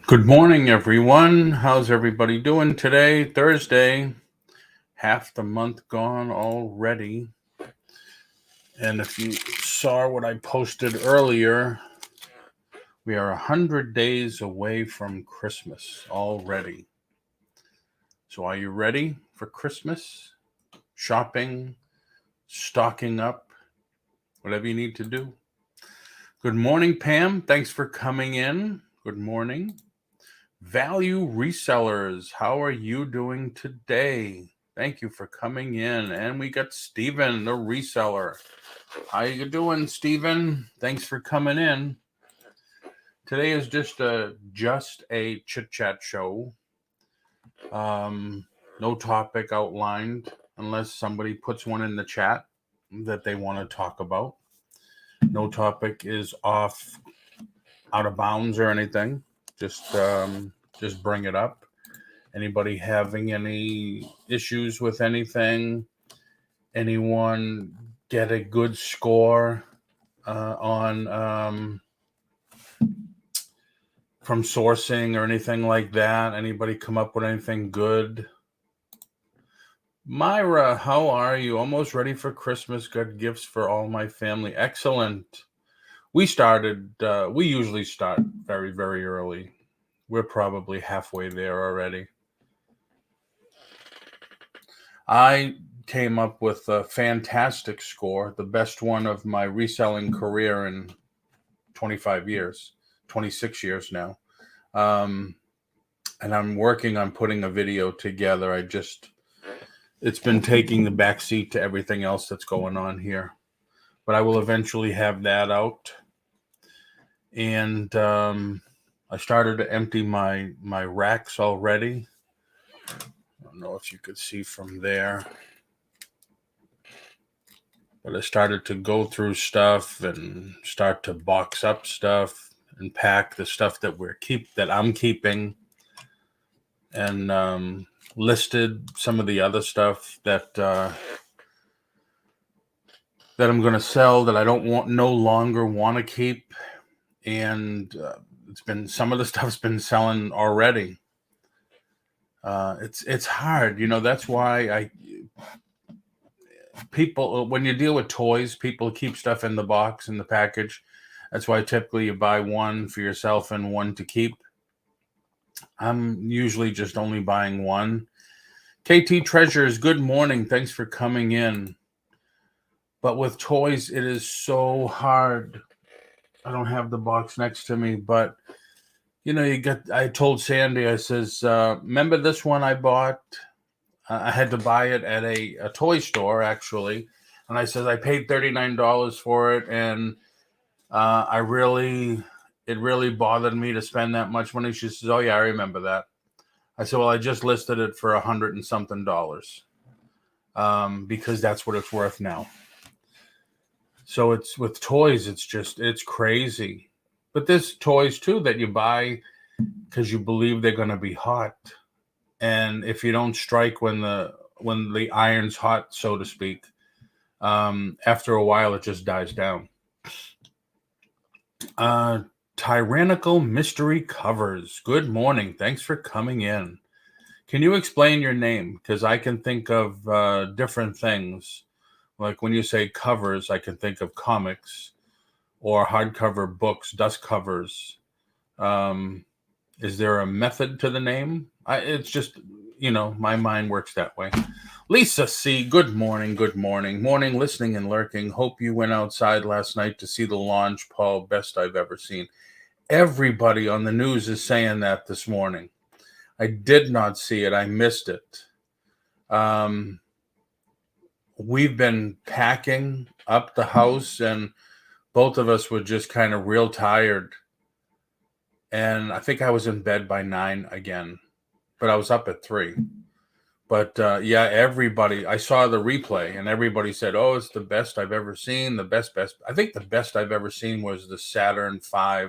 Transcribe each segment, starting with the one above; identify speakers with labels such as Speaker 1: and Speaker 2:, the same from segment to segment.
Speaker 1: Good morning, everyone. How's everybody doing today? Thursday, half the month gone already. And if you saw what I posted earlier, we are 100 days away from Christmas already. So are you ready for Christmas? Shopping, stocking up, whatever you need to do. Good morning, Pam. Thanks for coming in. Good morning. Value resellers, how are you doing today? Thank you for coming in. And we got Steven, the reseller. How you doing, Steven? Thanks for coming in. Today is just a chit-chat show. No topic outlined unless somebody puts one in the chat that they want to talk about. No topic is out of bounds or anything. Just bring it up. Anybody having any issues with anything? Anyone get a good score on from sourcing or anything like that? Anybody come up with anything good? Myra, how are you? Almost ready for Christmas. Got gifts for all my family. Excellent. We usually start very, very early. We're probably halfway there already. I came up with a fantastic score, the best one of my reselling career in 26 years now. And I'm working on putting a video together. It's been taking the back seat to everything else that's going on here. But I will eventually have that out. And I started to empty my racks already. I don't know if you could see from there. But I started to go through stuff and start to box up stuff and pack the stuff that I'm keeping, and listed some of the other stuff that I'm going to sell that I no longer want to keep. And some of the stuff's been selling already. It's hard, that's why people, when you deal with toys, people keep stuff in the box, in the package. That's why typically you buy one for yourself and one to keep. I'm usually just only buying one. KT Treasures, good morning. Thanks for coming in. But with toys, it is so hard. I don't have the box next to me, but I told Sandy, I says, remember this one I bought? I had to buy it at a toy store, actually. And I said, I paid $39 for it. And it really bothered me to spend that much money. She says, oh, yeah, I remember that. I said, well, I just listed it for $100 and something, because that's what it's worth now. So it's with toys, it's crazy. But there's toys, too, that you buy because you believe they're going to be hot. And if you don't strike when the iron's hot, so to speak, after a while it just dies down. Tyrannical Mystery Covers. Good morning. Thanks for coming in. Can you explain your name? Because I can think of different things. Like when you say covers, I can think of comics or hardcover books, dust covers. Is there a method to the name? It's just, my mind works that way. Lisa C., good morning, good morning. Morning, listening and lurking. Hope you went outside last night to see the launch, Paul. Best I've ever seen. Everybody on the news is saying that this morning. I did not see it. I missed it. We've been packing up the house, and both of us were just kind of real tired. And I think I was in bed by 9 again, but I was up at 3. But yeah, everybody, I saw the replay and everybody said, oh, it's the best I've ever seen. The best. I think the best I've ever seen was the Saturn V.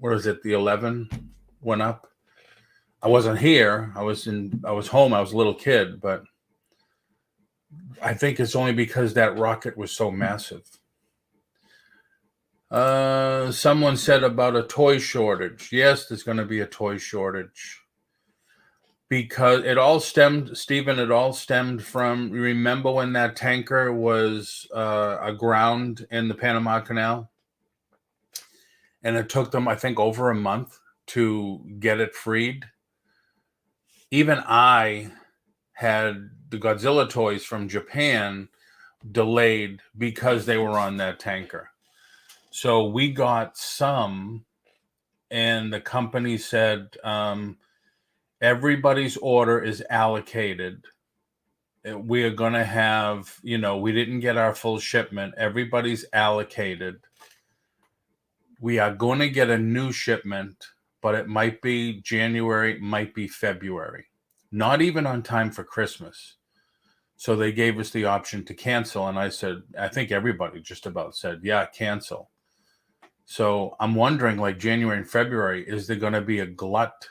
Speaker 1: What is it? The 11 went up. I wasn't here. I was home. I was a little kid, but I think it's only because that rocket was so massive. Someone said about a toy shortage. Yes, there's going to be a toy shortage because it all stemmed, Stephen, it all stemmed from, you remember when that tanker was aground in the Panama Canal? And it took them, I think, over a month to get it freed. Even I had the Godzilla toys from Japan delayed because they were on that tanker. So we got some, and the company said everybody's order is allocated. We are going to have, we didn't get our full shipment. Everybody's allocated. We are going to get a new shipment, but it might be January, might be February. Not even on time for Christmas. So they gave us the option to cancel. And I said, I think everybody just about said, yeah, cancel. So I'm wondering, like January and February, is there going to be a glut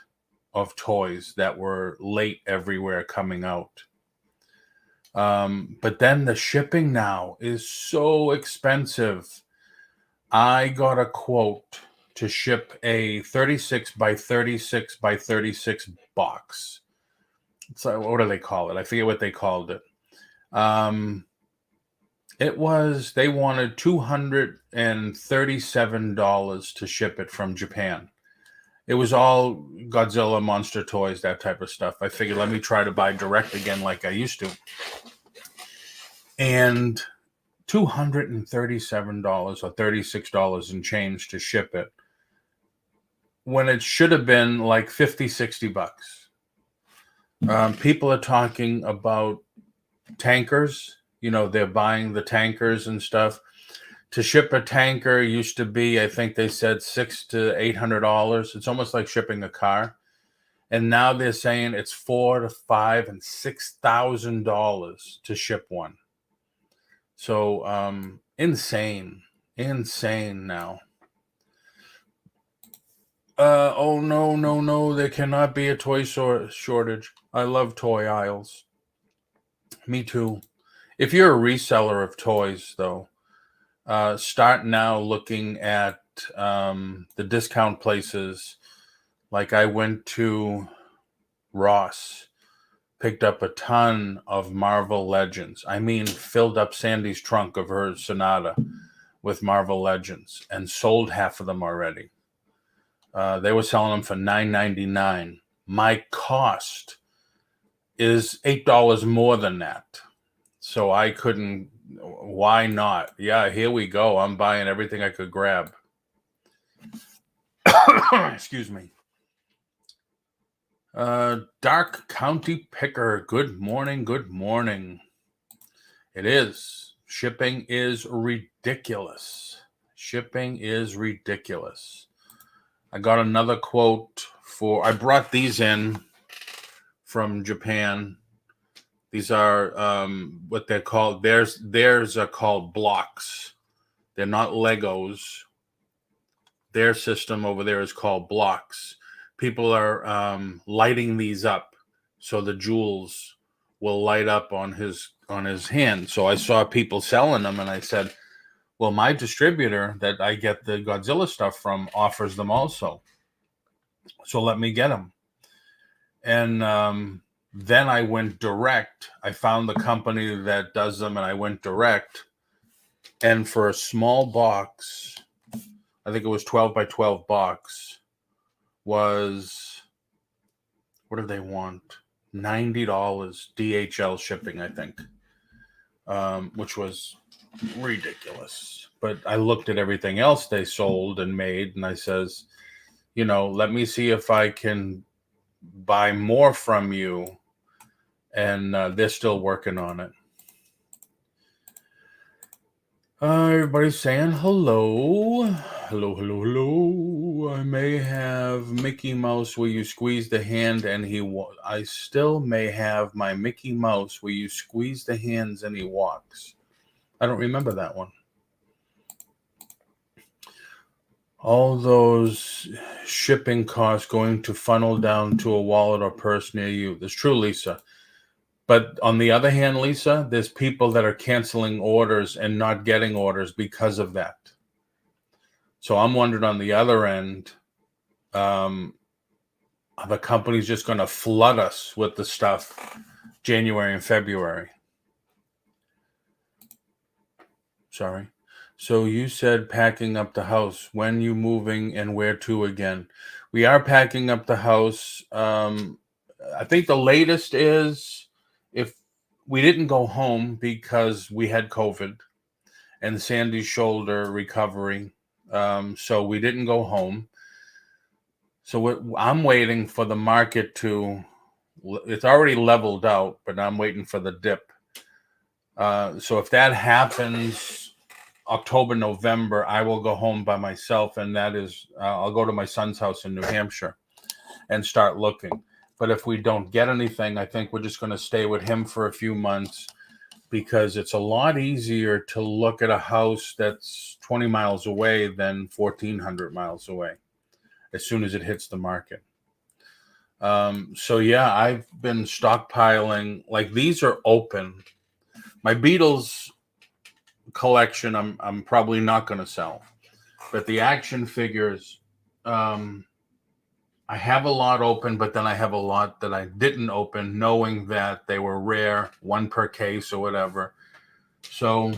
Speaker 1: of toys that were late everywhere coming out? But then the shipping now is so expensive. I got a quote to ship a 36 by 36 by 36 box. So what do they call it? I forget what they called it. They wanted $237 to ship it from Japan. It was all Godzilla, monster toys, that type of stuff. I figured, let me try to buy direct again like I used to. And $237 or $36 and change to ship it when it should have been like 50, 60 bucks. People are talking about tankers. They're buying the tankers and stuff. To ship a tanker used to be, I think they said $600 to $800. It's almost like shipping a car. And now they're saying it's $4,000 to $5,000 and $6,000 to ship one. So insane now. Oh no, there cannot be a toy shortage. I love toy aisles. Me too. If you're a reseller of toys, though, start now looking at the discount places. Like I went to Ross, picked up a ton of Marvel Legends. I mean, filled up Sandy's trunk of her Sonata with Marvel Legends and sold half of them already. They were selling them for $9.99. My cost is $8 more than that. So I couldn't, why not? Yeah, here we go. I'm buying everything I could grab. Excuse me. Dark County Picker. Good morning. It is. Shipping is ridiculous. I got another quote I brought these in from Japan. These are what they're called. Theirs are called blocks. They're not Legos. Their system over there is called blocks. People are lighting these up so the jewels will light up on his hand. So I saw people selling them, and I said, well, my distributor that I get the Godzilla stuff from offers them also. So let me get them. And then I went direct. I found the company that does them, and I went direct. And for a small box, I think it was 12 by 12 box, was, what did they want? $90 DHL shipping, I think, which was ridiculous. But I looked at everything else they sold and made, and I says, let me see if I can buy more from you. And they're still working on it. Everybody's saying hello. I may have Mickey Mouse where you squeeze the hand and I still may have my Mickey Mouse where you squeeze the hands and he walks. I don't remember that one. All those shipping costs going to funnel down to a wallet or purse near you. That's true, Lisa. But on the other hand, Lisa, there's people that are canceling orders and not getting orders because of that. So I'm wondering on the other end, the company's just going to flood us with the stuff January and February. Sorry. So you said packing up the house. When you moving and where to again? We are packing up the house. I think the latest is if we didn't go home because we had COVID and Sandy's shoulder recovery. So we didn't go home. So I'm waiting for the market to, it's already leveled out, but I'm waiting for the dip. So if that happens October, November, I will go home by myself. And that is, I'll go to my son's house in New Hampshire and start looking. But if we don't get anything, I think we're just going to stay with him for a few months, because it's a lot easier to look at a house that's 20 miles away than 1,400 miles away as soon as it hits the market. So yeah, I've been stockpiling. Like, these are open. My Beatles collection, I'm probably not going to sell, but the action figures, I have a lot open, but then I have a lot that I didn't open, knowing that they were rare, one per case or whatever. So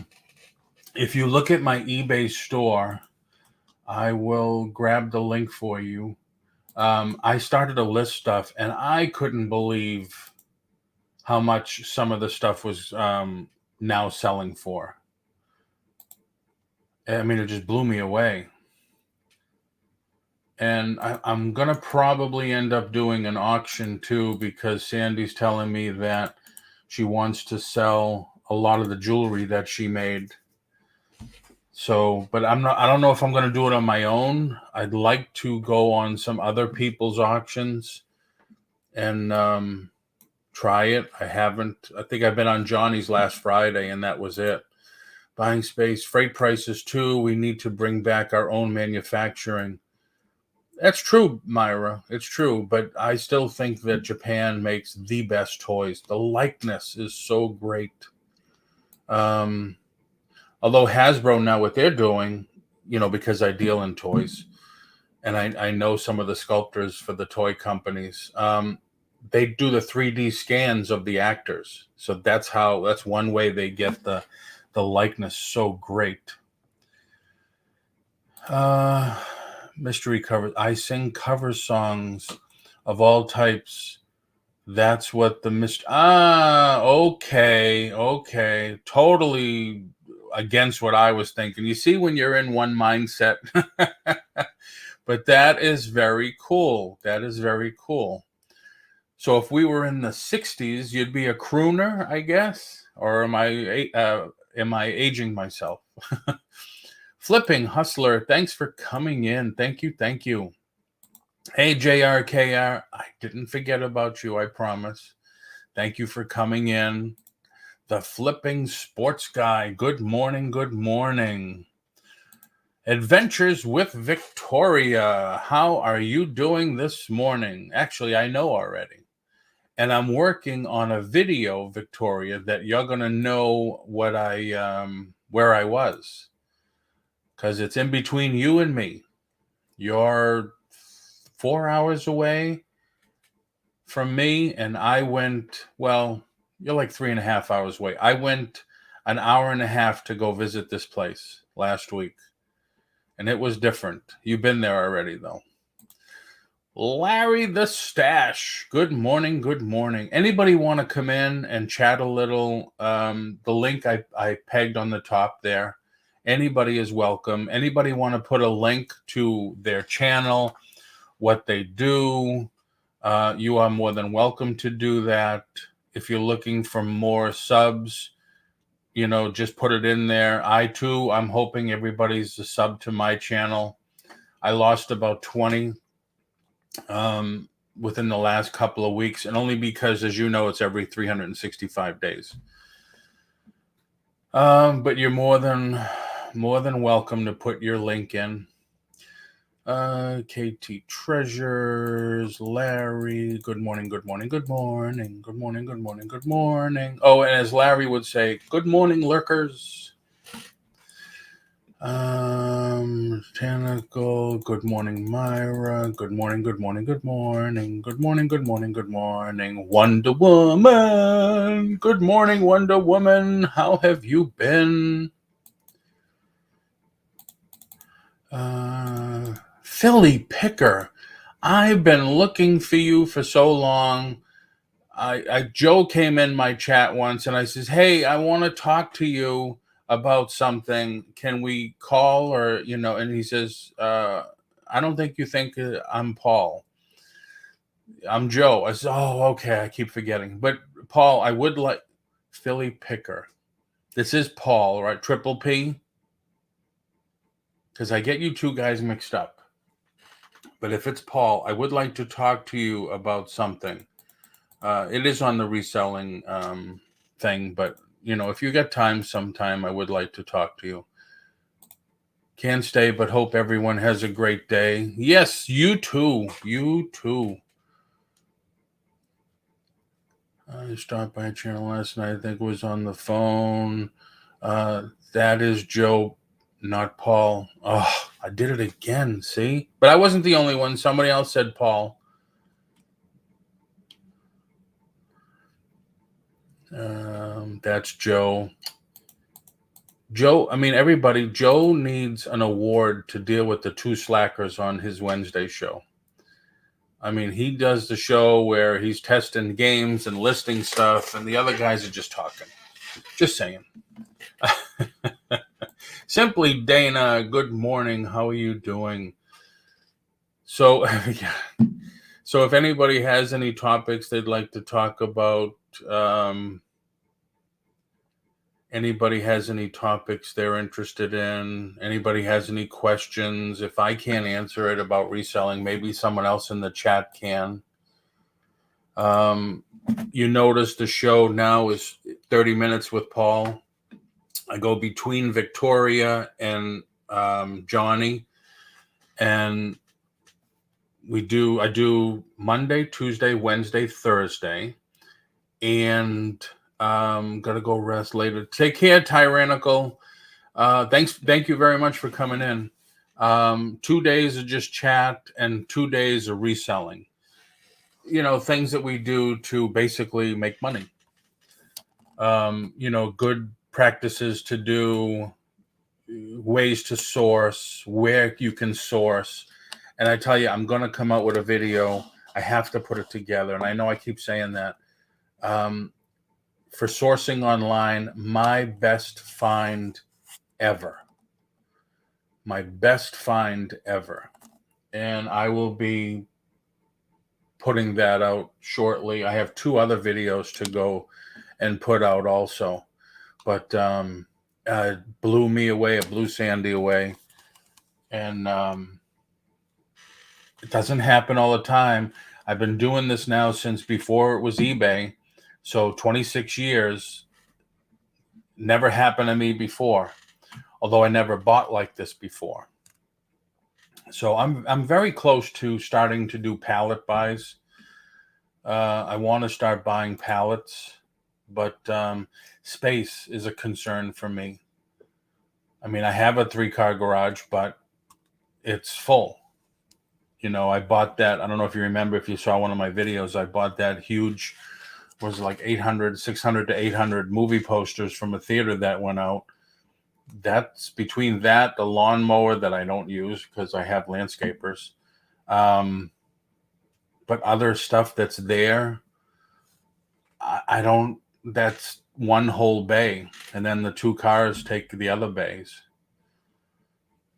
Speaker 1: if you look at my eBay store, I will grab the link for you. I started to list stuff, and I couldn't believe how much some of the stuff was now selling for. I mean, it just blew me away. And I'm going to probably end up doing an auction too, because Sandy's telling me that she wants to sell a lot of the jewelry that she made. So, but I don't know if I'm going to do it on my own. I'd like to go on some other people's auctions and try it. I haven't. I think I've been on Johnny's last Friday, and that was it. Buying space, freight prices too. We need to bring back our own manufacturing. That's true, Myra. It's true, but I still think that Japan makes the best toys. The likeness is so great. Although Hasbro now, what they're doing, because I deal in toys, and I know some of the sculptors for the toy companies, they do the 3D scans of the actors. So that's one way they get the likeness so great. Mystery covers. I sing cover songs of all types. That's what the okay. Totally against what I was thinking. You see, when you're in one mindset. But that is very cool. That is very cool. So if we were in the 60s, you'd be a crooner, I guess? Or am I aging myself? Flipping Hustler, thanks for coming in. Thank you. Hey, JRKR, I didn't forget about you, I promise. Thank you for coming in. The Flipping Sports Guy, good morning. Adventures with Victoria, how are you doing this morning? Actually, I know already. And I'm working on a video, Victoria, that you're going to know where I was. Because it's in between you and me. You're 4 hours away from me, and I went, well, you're like 3.5 hours away. I went an hour and a half to go visit this place last week, and it was different. You've been there already, though. Larry the Stash, good morning. Anybody want to come in and chat a little? The link I pegged on the top there. Anybody is welcome. Anybody want to put a link to their channel, what they do? You are more than welcome to do that. If you're looking for more subs, just put it in there. I'm hoping everybody's a sub to my channel. I lost about 20 within the last couple of weeks, and only because, as you know, it's every 365 days. But you're more than welcome to put your link in. KT Treasures, Larry, good morning. Oh, and as Larry would say, good morning, lurkers. Tentacle, good morning, Myra. Good morning, good morning, good morning. Good morning, good morning, good morning. Wonder Woman. Good morning, Wonder Woman. How have you been? Philly Picker. I've been looking for you for so long. Joe came in my chat once and I says, "Hey, I want to talk to you about something. Can we call or And he says, "I don't think you think I'm Paul. I'm Joe." I said, "Oh, okay. I keep forgetting." But Paul, I would like Philly Picker. This is Paul, right? Triple P, because I get you two guys mixed up. But if it's Paul, I would like to talk to you about something. It is on the reselling thing, but if you get time sometime, I would like to talk to you. Can't stay, but hope everyone has a great day. Yes, you too. You too. I stopped by a channel last night. I think it was on the phone. That is Joe, not Paul. Oh, I did it again. See? But I wasn't the only one. Somebody else said Paul. That's Joe. Joe, I mean, everybody, Joe needs an award to deal with the two slackers on his Wednesday show. I mean, he does the show where he's testing games and listing stuff, and the other guys are just talking. Just saying. Simply Dana, good morning. How are you doing? So, yeah. So if anybody has any topics they'd like to talk about, anybody has any topics they're interested in, anybody has any questions, if I can't answer it about reselling, maybe someone else in the chat can. You notice the show now is 30 minutes with Paul. I go between Victoria and Johnny, and I do Monday, Tuesday, Wednesday, Thursday, and gotta go rest later. Take care, Tyrannical. Thank you very much for coming in. 2 days of just chat and 2 days of reselling. Things that we do to basically make money. Good practices to do, ways to source, where you can source. And I tell you, I'm going to come out with a video. I have to put it together. And I know I keep saying that. For sourcing online, my best find ever. My best find ever. And I will be putting that out shortly. I have 2 other videos to go and put out also. But blew me away. It blew Sandy away. And it doesn't happen all the time. I've been doing this now since before it was eBay. So 26 years. Never happened to me before. Although I never bought like this before. So I'm very close to starting to do pallet buys. I want to start buying pallets, but space is a concern for me. I mean, I have a 3-car garage, but it's full. I bought that. I don't know if you remember, if you saw one of my videos, I bought that huge, was like 600 to 800 movie posters from a theater that went out. That's between that, the lawnmower that I don't use because I have landscapers. But other stuff that's there, I don't, that's one whole bay. And then the 2 cars take the other bays.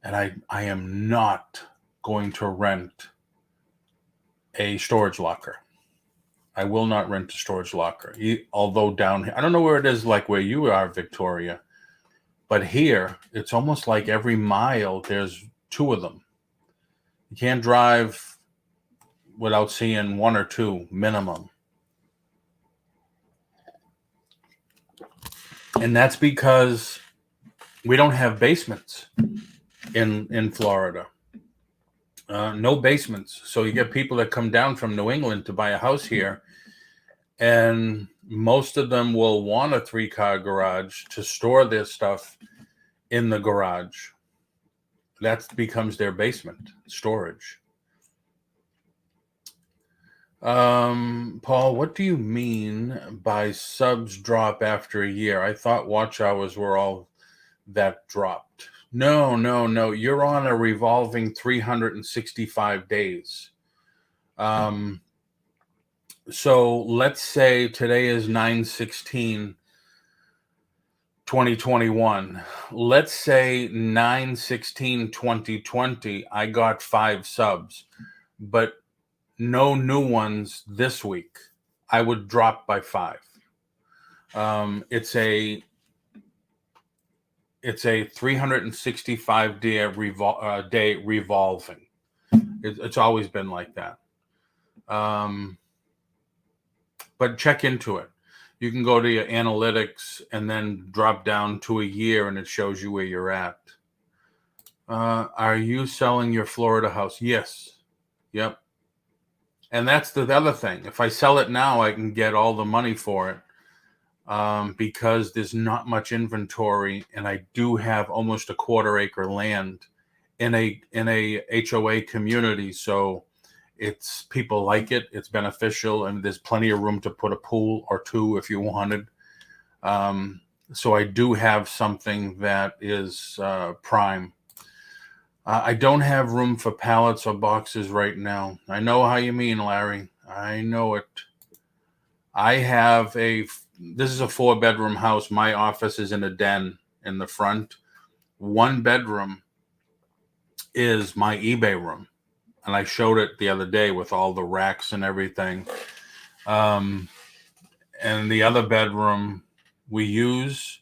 Speaker 1: And I am not going to rent a storage locker. I will not rent a storage locker. Although down here, I don't know where it is, like where you are, Victoria. But here, it's almost like every mile, there's 2 of them. You can't drive without seeing 1 or 2 minimum. And that's because we don't have basements in Florida. No basements. So you get people that come down from New England to buy a house here, and most of them will want a 3-car garage to store their stuff in the garage. That becomes their basement storage. Paul, what do you mean by subs drop after a year? I thought watch hours were all that dropped. No. You're on a revolving 365 days. So let's say today is 9/16/2021. Let's say 9/16/2020, I got 5 subs, but no new ones this week. I would drop by 5. It's a 365 day revolving. It's always been like that. But check into it. You can go to your analytics and then drop down to a year, and it shows you where you're at. Are you selling your Florida house? Yes. Yep. And that's the other thing. If I sell it now, I can get all the money for it because there's not much inventory, and I do have almost a 1/4 acre land in a HOA community. So it's people like it. It's beneficial, and there's plenty of room to put a pool or 2 if you wanted. So I do have something that is prime. I don't have room for pallets or boxes right now. I know how you mean, Larry. I know it. This is a 4-bedroom house. My office is in a den in the front. 1 bedroom is my eBay room. And I showed it the other day with all the racks and everything. And the other bedroom we use.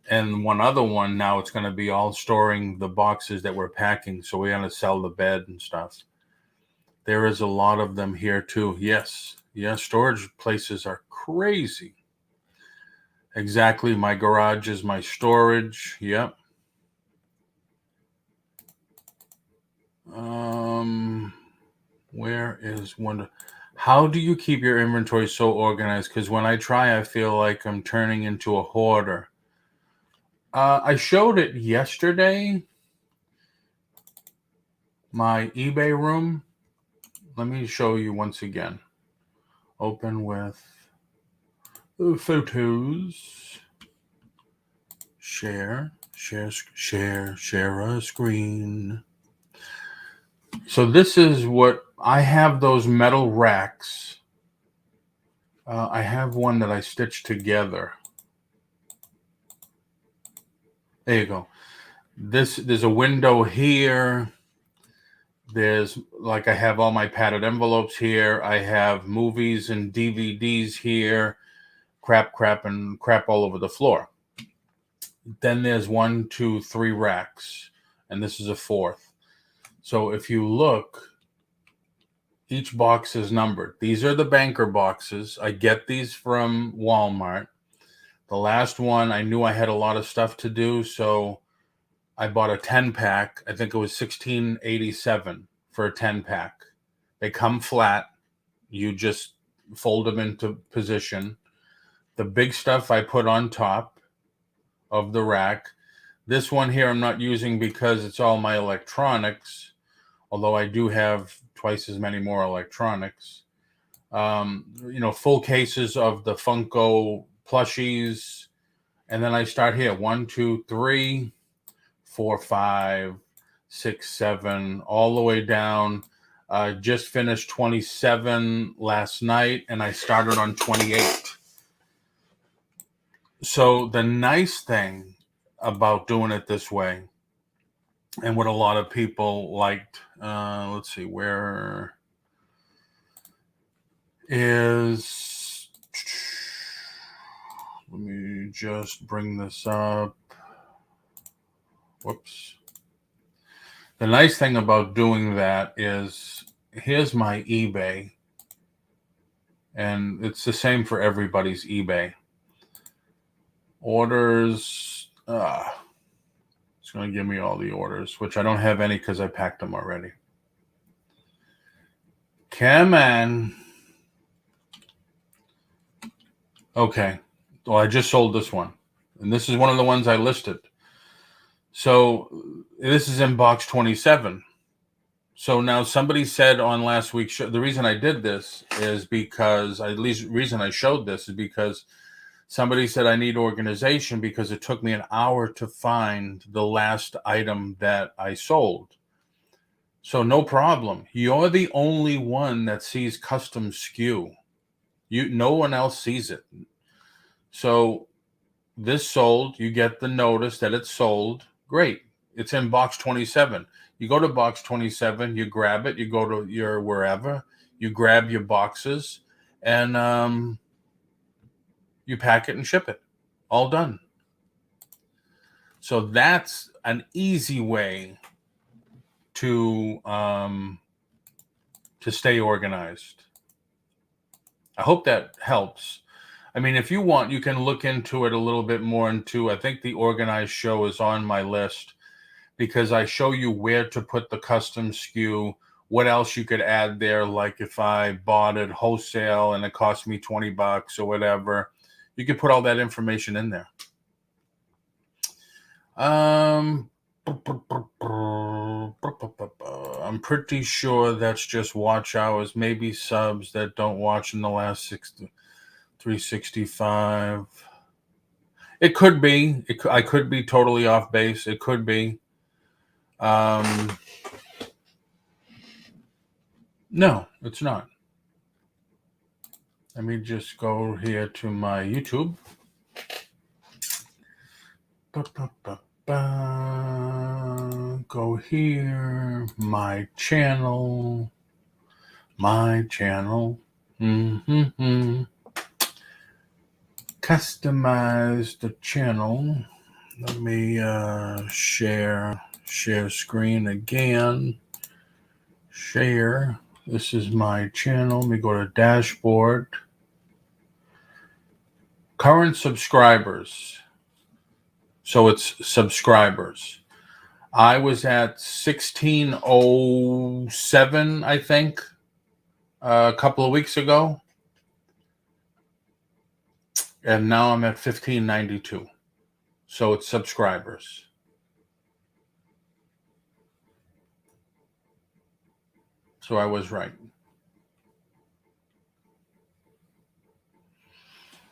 Speaker 1: And one other one, now it's going to be all storing the boxes that we're packing. So we're going to sell the bed and stuff. There is a lot of them here too. Yes. Storage places are crazy. Exactly. My garage is my storage. Yep. Where is one? How do you keep your inventory so organized? Because when I try, I feel like I'm turning into a hoarder. I showed it yesterday. My eBay room. Let me show you once again. Open with photos. Share a screen. So this is what I have, those metal racks. I have one that I stitched together. There you go. There's a window here. There's like I have all my padded envelopes here. I have movies and DVDs here. Crap all over the floor. Then there's 1, 2, 3 racks, and this is a 4th. So if you look, each box is numbered. These are the banker boxes. I get these from Walmart. The last one, I knew I had a lot of stuff to do, so I bought a 10-pack. I think it was $16.87 for a 10-pack. They come flat. You just fold them into position. The big stuff I put on top of the rack. This one here I'm not using because it's all my electronics, although I do have twice as many more electronics. Full cases of the Funko plushies. And then I start here. 1, 2, 3, 4, 5, 6, 7, all the way down. Just finished 27 last night, and I started on 28. So the nice thing about doing it this way, and what a lot of people liked, let's see, where is, let me just bring this up. Whoops. The nice thing about doing that is, here's my eBay, and it's the same for everybody's eBay. Orders, it's going to give me all the orders, which I don't have any because I packed them already. Come on. Okay. Well, I just sold this one, and this is one of the ones I listed. So this is in box 27. So now somebody said on last week's show, the reason I did this is because, at least reason I showed this is because somebody said I need organization because it took me an hour to find the last item that I sold. So no problem. You're the only one that sees custom SKU. No one else sees it. So this sold, you get the notice that it's sold. Great. It's in box 27. You go to box 27, you grab it, you go to your wherever, you grab your boxes, and you pack it and ship it. All done. So that's an easy way to stay organized. I hope that helps. I mean, if you want, you can look into it a little bit more into, I think the organized show is on my list because I show you where to put the custom SKU, what else you could add there. Like if I bought it wholesale and it cost me $20 or whatever, you can put all that information in there. I'm pretty sure that's just watch hours, maybe subs that don't watch in the last 365. It could be. I could be totally off base. It could be. No, it's not. Let me just go here to my YouTube. Go here. My channel. Customize the channel. Let me share screen again. Share. This is my channel. Let me go to dashboard. Current subscribers. So it's subscribers. I was at 1607, I think, a couple of weeks ago. And now I'm at 1592. So it's subscribers. So I was right.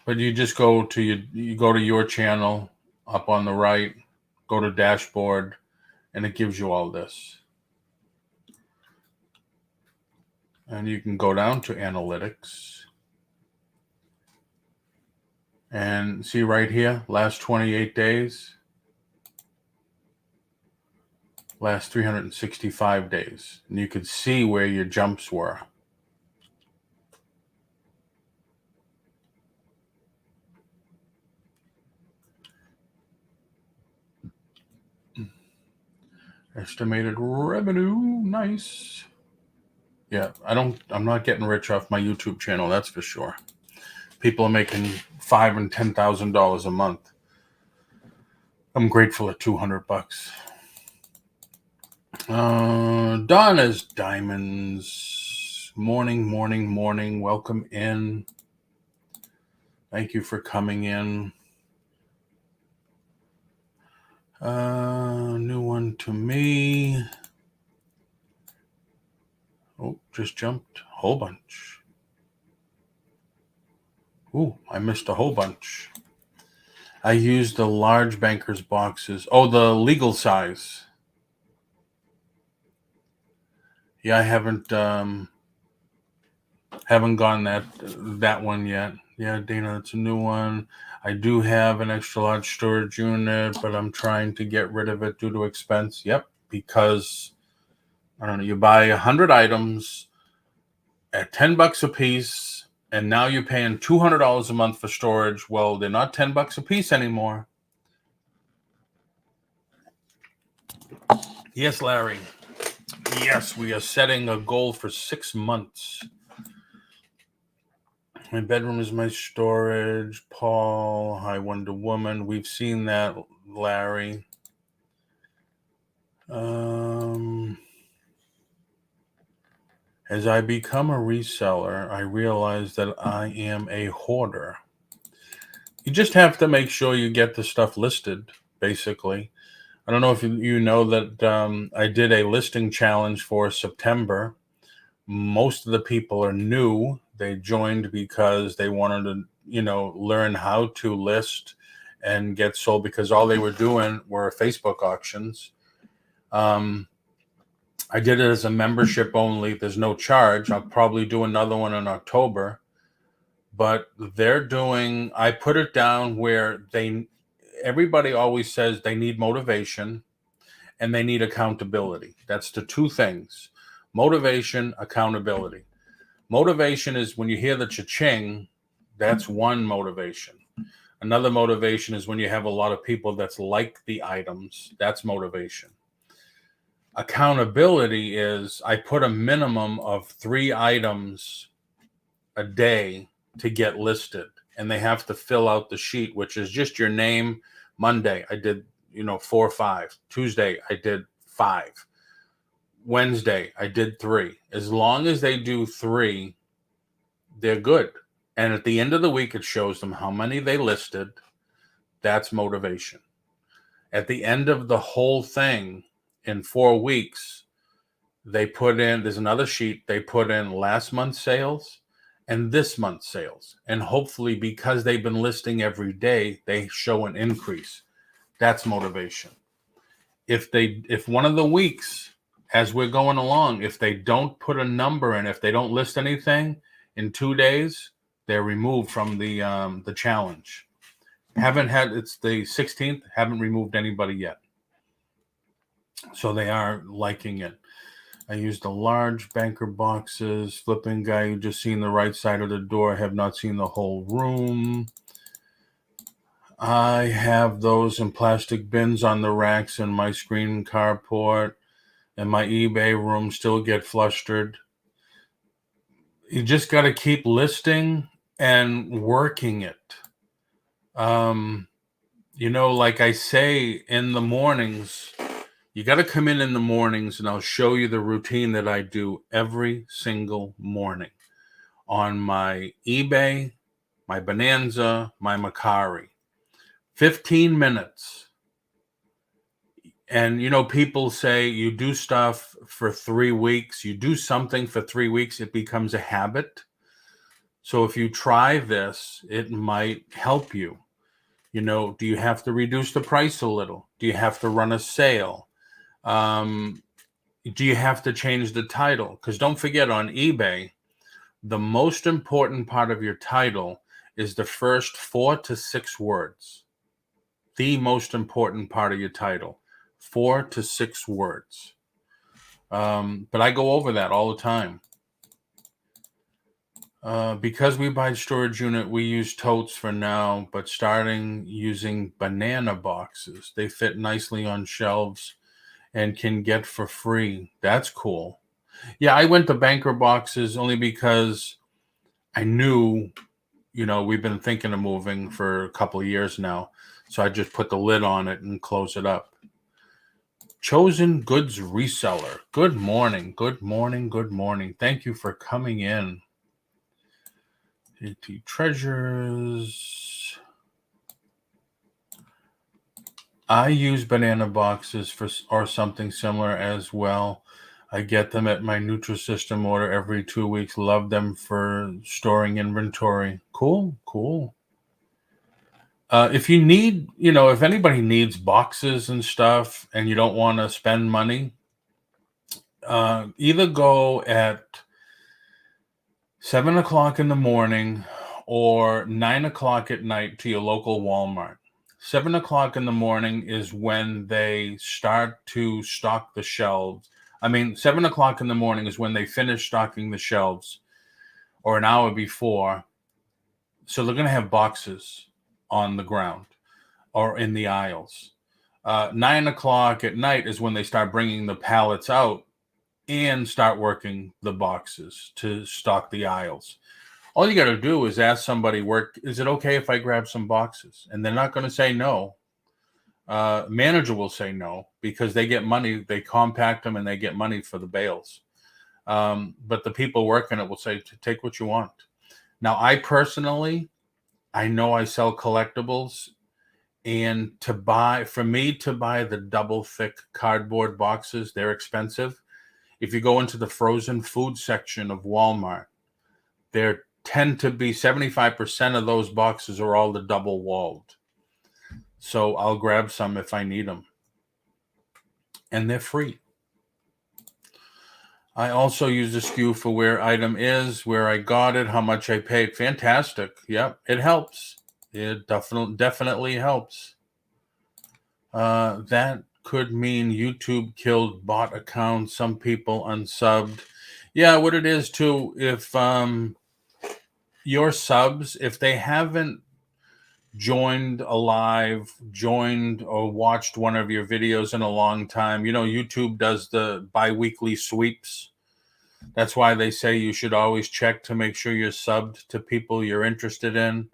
Speaker 1: But you just go to your channel up on the right, go to dashboard, and it gives you all this. And you can go down to analytics and see right here, last 28 days, last 365 days. And you could see where your jumps were. Estimated revenue, nice. Yeah, I'm not getting rich off my YouTube channel, that's for sure. People are making $5,000 and $10,000 a month. I'm grateful at $200. Donna's Diamonds. Morning. Welcome in. Thank you for coming in. New one to me. Oh, just jumped. Whole bunch. Ooh, I missed a whole bunch. I used the large bankers boxes. Oh, the legal size. Yeah, I haven't gone that one yet. Yeah, Dana, it's a new one. I do have an extra large storage unit, but I'm trying to get rid of it due to expense. Yep, because I don't know, you buy 100 items at $10 a piece, and now you're paying $200 a month for storage. Well, they're not $10 a piece anymore. Yes, Larry. Yes, we are setting a goal for 6 months. My bedroom is my storage. Paul, Hi Wonder Woman. We've seen that, Larry. As I become a reseller, I realize that I am a hoarder. You just have to make sure you get the stuff listed, basically. I don't know if you know that I did a listing challenge for September. Most of the people are new. They joined because they wanted to, learn how to list and get sold, because all they were doing were Facebook auctions. I did it as a membership only. There's no charge. I'll probably do another one in October. But I put it down where everybody always says they need motivation and they need accountability. That's the two things: motivation, accountability. Motivation is when you hear the cha-ching, that's one motivation. Another motivation is when you have a lot of people that's like the items, that's motivation. Accountability is I put a minimum of 3 items a day to get listed, and they have to fill out the sheet, which is just your name. Monday, I did, 4 or 5. Tuesday, I did 5. Wednesday, I did 3. As long as they do 3, they're good. And at the end of the week, it shows them how many they listed. That's motivation. At the end of the whole thing, in 4 weeks, there's another sheet, they put in last month's sales and this month's sales. And hopefully, because they've been listing every day, they show an increase. That's motivation. If one of the weeks, as we're going along, if they don't put a number in, if they don't list anything in 2 days, they're removed from the challenge. It's the 16th, haven't removed anybody yet. So they are liking it. I used the large banker boxes. Flipping guy who just seen the right side of the door, have not seen the whole room. I have those in plastic bins on the racks in my screen carport, and my eBay room still get flustered. You just got to keep listing and working it. Like I say, in the mornings, you got to come in the mornings, and I'll show you the routine that I do every single morning on my eBay, my Bonanza, my Macari. 15 minutes. And, people say you do stuff for 3 weeks. You do something for 3 weeks, it becomes a habit. So if you try this, it might help you. Do you have to reduce the price a little? Do you have to run a sale? Do you have to change the title? Because don't forget, on eBay, the most important part of your title is the first 4 to 6 words. The most important part of your title, 4 to 6 words. But I go over that all the time. Because we buy storage unit, we use totes for now, but starting using banana boxes. They fit nicely on shelves and can get for free. That's cool. Yeah, I went to banker boxes only because I knew, we've been thinking of moving for a couple of years now. So I just put the lid on it and close it up. Chosen Goods Reseller. Good morning. Good morning. Good morning. Thank you for coming in. AT Treasures. I use banana boxes or something similar as well. I get them at my Nutrisystem order every 2 weeks. Love them for storing inventory. Cool. If you need, if anybody needs boxes and stuff and you don't want to spend money, either go at 7 o'clock in the morning or 9 o'clock at night to your local Walmart. 7 o'clock in the morning is when they start to stock the shelves. 7 o'clock in the morning is when they finish stocking the shelves, or an hour before. So they're going to have boxes on the ground or in the aisles. 9 o'clock at night is when they start bringing the pallets out and start working the boxes to stock the aisles. All you got to do is ask somebody, is it okay if I grab some boxes? And they're not going to say no. Manager will say no because they get money. They compact them and they get money for the bales. But the people working it will say, take what you want. Now, I personally, I know I sell collectibles, And for me to buy the double thick cardboard boxes, they're expensive. If you go into the frozen food section of Walmart, there tend to be 75% of those boxes are all the double walled. So I'll grab some if I need them. And they're free. I also use the SKU for where item is, where I got it, how much I paid. Fantastic. Yep, it helps. It definitely helps. That could mean YouTube killed bot accounts. Some people unsubbed. Yeah, what it is too, if your subs, if they haven't joined or watched one of your videos in a long time, YouTube does the bi-weekly sweeps. That's why they say you should always check to make sure you're subbed to people you're interested in.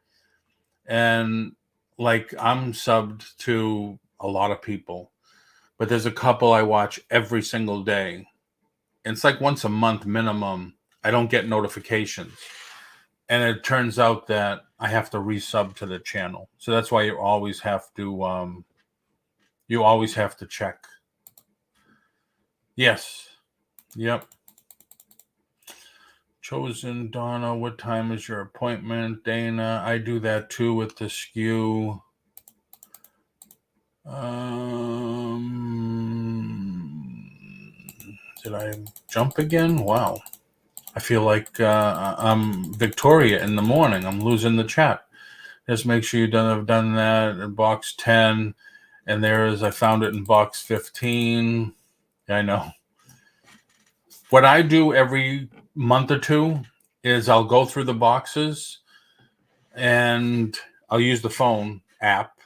Speaker 1: And like, I'm subbed to a lot of people, but there's a couple I watch every single day. It's like once a month minimum. I don't get notifications. And it turns out that I have to resub to the channel. So that's why you always have to check. Yes. Yep. Chosen Donna, what time is your appointment? Dana, I do that too with the SKU. Did I jump again? Wow. I feel like I'm Victoria in the morning. I'm losing the chat. Just make sure you have done that in box 10. And I found it in box 15. I know. What I do every month or two is I'll go through the boxes and I'll use the phone app.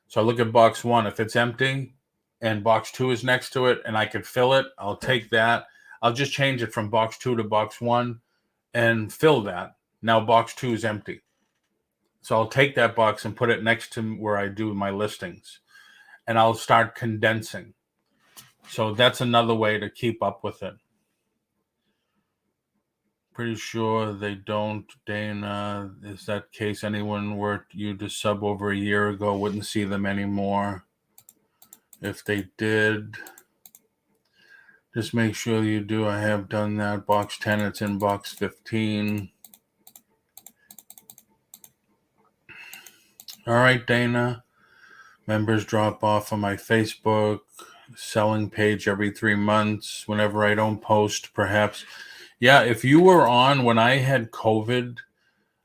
Speaker 1: So I look at box 1. If it's empty and box 2 is next to it and I can fill it, I'll take that. I'll just change it from box 2 to box 1 and fill that. Now box 2 is empty. So I'll take that box and put it next to where I do my listings. And I'll start condensing. So that's another way to keep up with it. Pretty sure they don't, Dana. Is that case anyone were you to sub over a year ago wouldn't see them anymore? If they did, just make sure you do. I have done that. Box 10, it's in box 15. All right, Dana. Members drop off on my Facebook selling page every 3 months whenever I don't post, perhaps. Yeah, if you were on when I had COVID,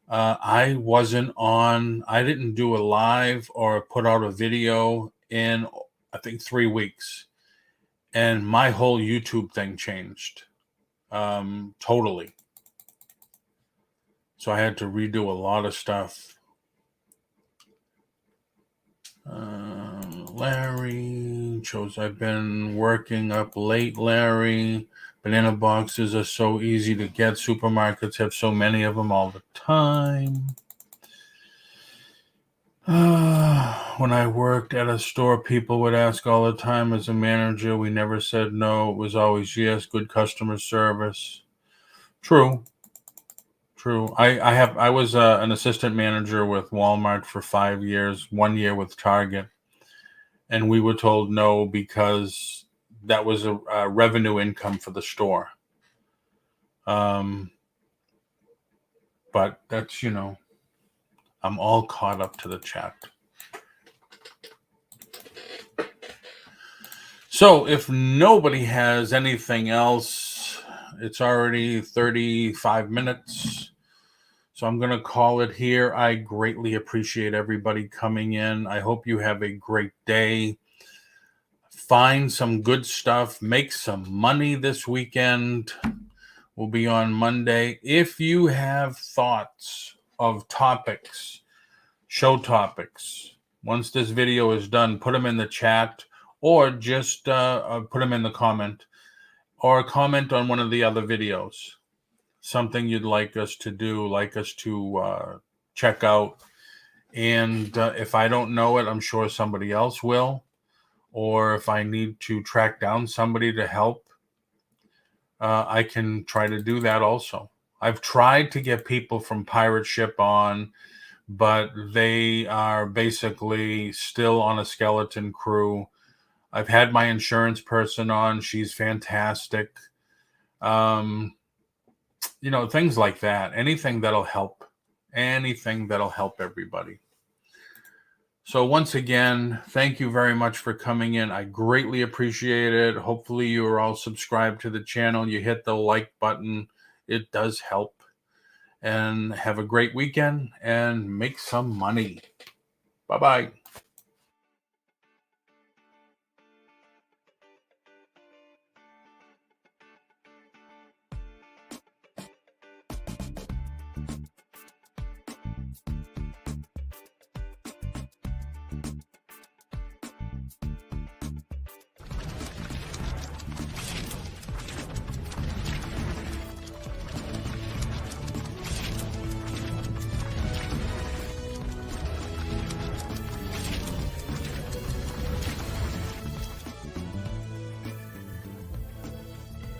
Speaker 1: I wasn't on. I didn't do a live or put out a video in, I think, 3 weeks. And my whole YouTube thing changed totally. So I had to redo a lot of stuff. Larry shows I've been working up late, Larry. Banana boxes are so easy to get. Supermarkets have so many of them all the time. When I worked at a store, people would ask all the time. As a manager, we never said no. It was always yes. Good customer service. True. I was an assistant manager with Walmart for 5 years. 1 year with Target, and we were told no because that was a revenue income for the store. But that's, I'm all caught up to the chat. So if nobody has anything else, it's already 35 minutes. So I'm going to call it here. I greatly appreciate everybody coming in. I hope you have a great day. Find some good stuff. Make some money this weekend. We'll be on Monday. If you have thoughts of topics, show topics, once this video is done, put them in the chat or just put them in the comment or comment on one of the other videos. Something you'd like us to do, like us to check out. And if I don't know it, I'm sure somebody else will. Or if I need to track down somebody to help, I can try to do that also. I've tried to get people from Pirate Ship on, but they are basically still on a skeleton crew. I've had my insurance person on. She's fantastic. Things like that. Anything that'll help. Anything that'll help everybody. So once again, thank you very much for coming in. I greatly appreciate it. Hopefully you are all subscribed to the channel. You hit the like button. It does help. And have a great weekend and make some money. Bye-bye.